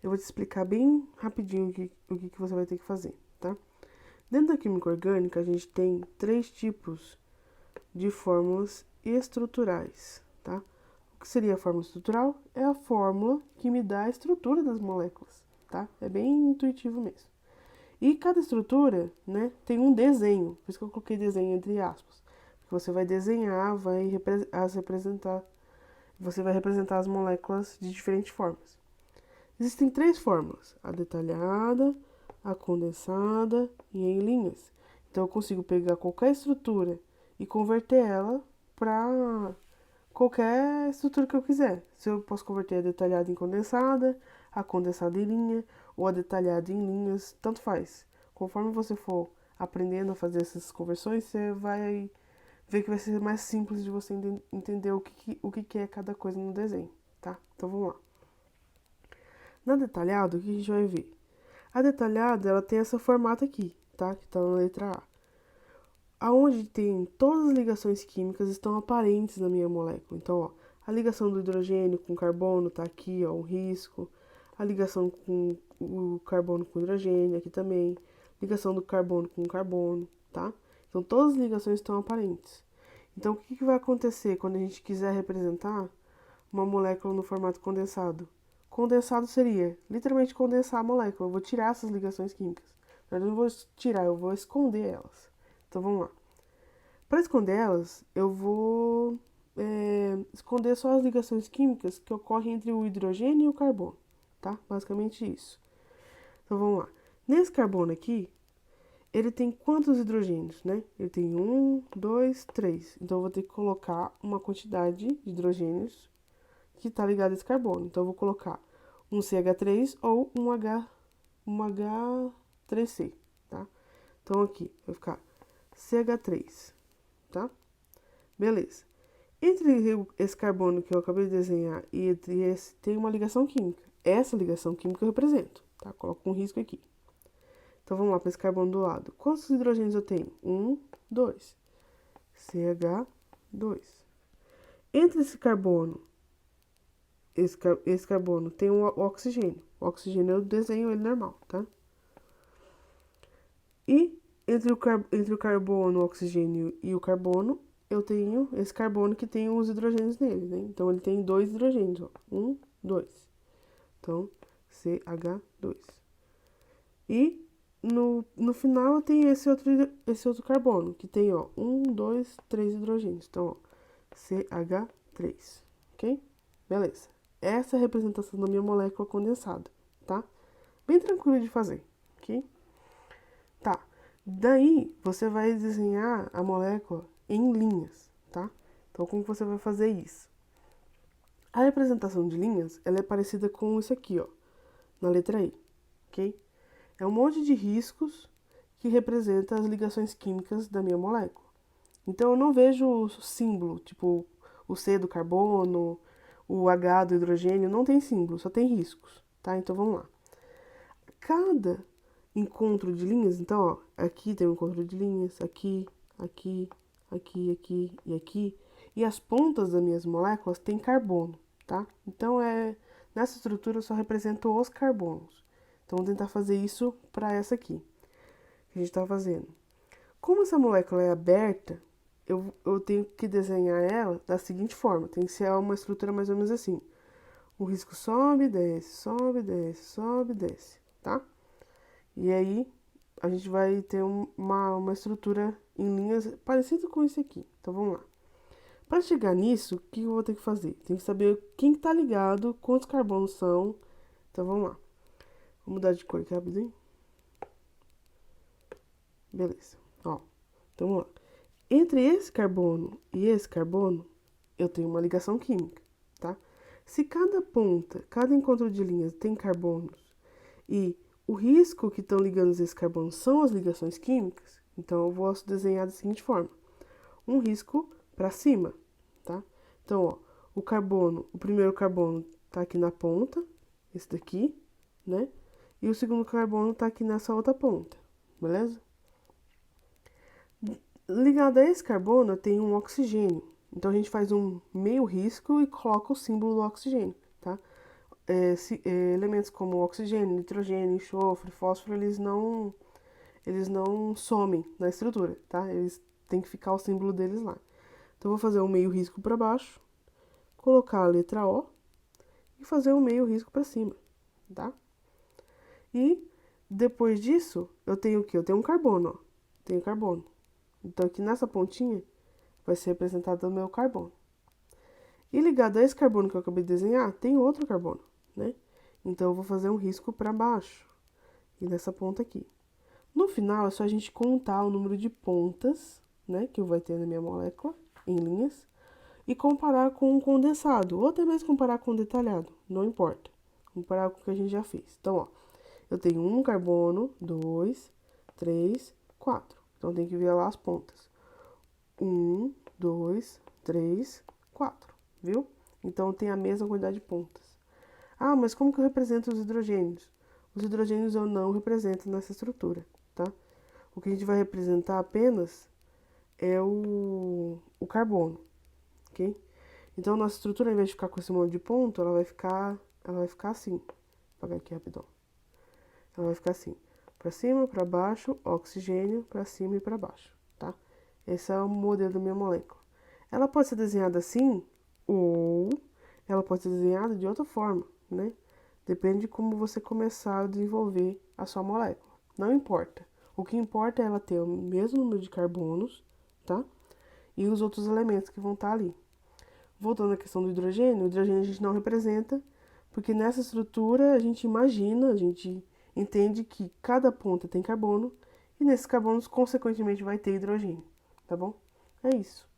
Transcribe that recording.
Eu vou te explicar bem rapidinho o que você vai ter que fazer, tá? Dentro da química orgânica, a gente tem 3 tipos de fórmulas estruturais, tá? O que seria a fórmula estrutural? É a fórmula que me dá a estrutura das moléculas, tá? É bem intuitivo mesmo. E cada estrutura, né, tem um desenho, por isso que eu coloquei desenho entre aspas. Você vai desenhar, você vai representar as moléculas de diferentes formas. Existem 3 fórmulas: a detalhada, a condensada e em linhas. Então eu consigo pegar qualquer estrutura e converter ela para qualquer estrutura que eu quiser. Se eu posso converter a detalhada em condensada, a condensada em linha ou a detalhada em linhas, tanto faz. Conforme você for aprendendo a fazer essas conversões, você vai ver que vai ser mais simples de você entender o que é cada coisa no desenho, tá? Então vamos lá. Na detalhada, o que a gente vai ver? A detalhada, ela tem esse formato aqui, tá? Que tá na letra A. Aonde tem todas as ligações químicas estão aparentes na minha molécula. Então, ó, a ligação do hidrogênio com carbono tá aqui, ó, um risco. A ligação com o carbono com hidrogênio aqui também. Ligação do carbono com carbono, tá? Então, todas as ligações estão aparentes. Então, o que vai acontecer quando a gente quiser representar uma molécula no formato condensado? Condensado seria literalmente condensar a molécula. Eu vou tirar essas ligações químicas. Eu não vou tirar, eu vou esconder elas. Então vamos lá. Para esconder elas, eu vou esconder só as ligações químicas que ocorrem entre o hidrogênio e o carbono, tá? Basicamente isso. Então vamos lá. Nesse carbono aqui, ele tem quantos hidrogênios, né? Ele tem 1, 2, 3. Então eu vou ter que colocar uma quantidade de hidrogênios que está ligado a esse carbono. Então eu vou colocar um CH3 ou um H3C, tá? Então aqui vai ficar CH3, tá? Beleza. Entre esse carbono que eu acabei de desenhar e entre esse tem uma ligação química. Essa ligação química eu represento, tá? Coloco um risco aqui. Então vamos lá para esse carbono do lado. Quantos hidrogênios eu tenho? 1, 2. CH2. Entre esse carbono tem o oxigênio. O oxigênio eu desenho ele normal, tá? E entre o carbono, o oxigênio e o carbono, eu tenho esse carbono que tem os hidrogênios nele, né? Então ele tem 2 hidrogênios, ó. 1, 2. Então, CH2. E no final eu tenho esse outro carbono, que tem, ó, 1, 2, 3 hidrogênios. Então, ó, CH3. Ok? Beleza. Essa é a representação da minha molécula condensada, tá? Bem tranquilo de fazer, ok? Tá. Daí, você vai desenhar a molécula em linhas, tá? Então, como você vai fazer isso? A representação de linhas, ela é parecida com isso aqui, ó, na letra E, ok? É um monte de riscos que representa as ligações químicas da minha molécula. Então, eu não vejo o símbolo, tipo o C do carbono, o H do hidrogênio, não tem símbolo, só tem riscos, tá? Então, vamos lá. Cada encontro de linhas, então, ó, aqui tem um encontro de linhas, aqui, aqui, aqui e aqui. E as pontas das minhas moléculas têm carbono, tá? Então, nessa estrutura eu só represento os carbonos. Então, vou tentar fazer isso para essa aqui, que a gente está fazendo. Como essa molécula é aberta, eu tenho que desenhar ela da seguinte forma. Tem que ser uma estrutura mais ou menos assim. O risco sobe, desce, sobe, desce, sobe, desce, tá? E aí, a gente vai ter uma estrutura em linhas parecida com esse aqui. Então, vamos lá. Para chegar nisso, o que eu vou ter que fazer? Tem que saber quem está ligado, quantos carbonos são. Então, vamos lá. Vou mudar de cor aqui rapidinho. Beleza. Ó, então, vamos lá. Entre esse carbono e esse carbono, eu tenho uma ligação química, tá? Se cada ponta, cada encontro de linhas tem carbonos e o risco que estão ligando esses carbonos são as ligações químicas, então eu vou desenhar da seguinte forma: um risco para cima, tá? Então, ó, o primeiro carbono tá aqui na ponta, esse daqui, né? E o segundo carbono tá aqui nessa outra ponta, beleza? Ligado a esse carbono, tem um oxigênio. Então a gente faz um meio risco e coloca o símbolo do oxigênio, tá? elementos como oxigênio, nitrogênio, enxofre, fósforo, eles não somem na estrutura, tá? Eles têm que ficar o símbolo deles lá. Então, eu vou fazer um meio risco para baixo, colocar a letra O e fazer um meio risco para cima, tá? E depois disso, eu tenho o quê? Eu tenho um carbono, ó. Tenho carbono. Então, aqui nessa pontinha vai ser representado o meu carbono. E ligado a esse carbono que eu acabei de desenhar, tem outro carbono, né? Então, eu vou fazer um risco para baixo e nessa ponta aqui. No final, é só a gente contar o número de pontas, né, que vai ter na minha molécula, em linhas, e comparar com um condensado, ou até mesmo comparar com um detalhado, não importa. Comparar com o que a gente já fez. Então, ó, eu tenho um carbono, 2, 3, 4. Então, tem que ver lá as pontas. 1, 2, 3, 4, viu? Então, tem a mesma quantidade de pontas. Ah, mas como que eu represento os hidrogênios? Os hidrogênios eu não represento nessa estrutura, tá? O que a gente vai representar apenas é o carbono, ok? Então, nossa estrutura, ao invés de ficar com esse monte de ponto, ela vai ficar assim. Vou apagar aqui rapidão. Ela vai ficar assim. Para cima, para baixo, oxigênio, para cima e para baixo, tá? Esse é o modelo da minha molécula. Ela pode ser desenhada assim, ou ela pode ser desenhada de outra forma, né? Depende de como você começar a desenvolver a sua molécula. Não importa. O que importa é ela ter o mesmo número de carbonos, tá? E os outros elementos que vão estar ali. Voltando à questão do hidrogênio, o hidrogênio a gente não representa, porque nessa estrutura a gente imagina, a gente entende que cada ponta tem carbono, e nesses carbonos, consequentemente, vai ter hidrogênio, tá bom? É isso.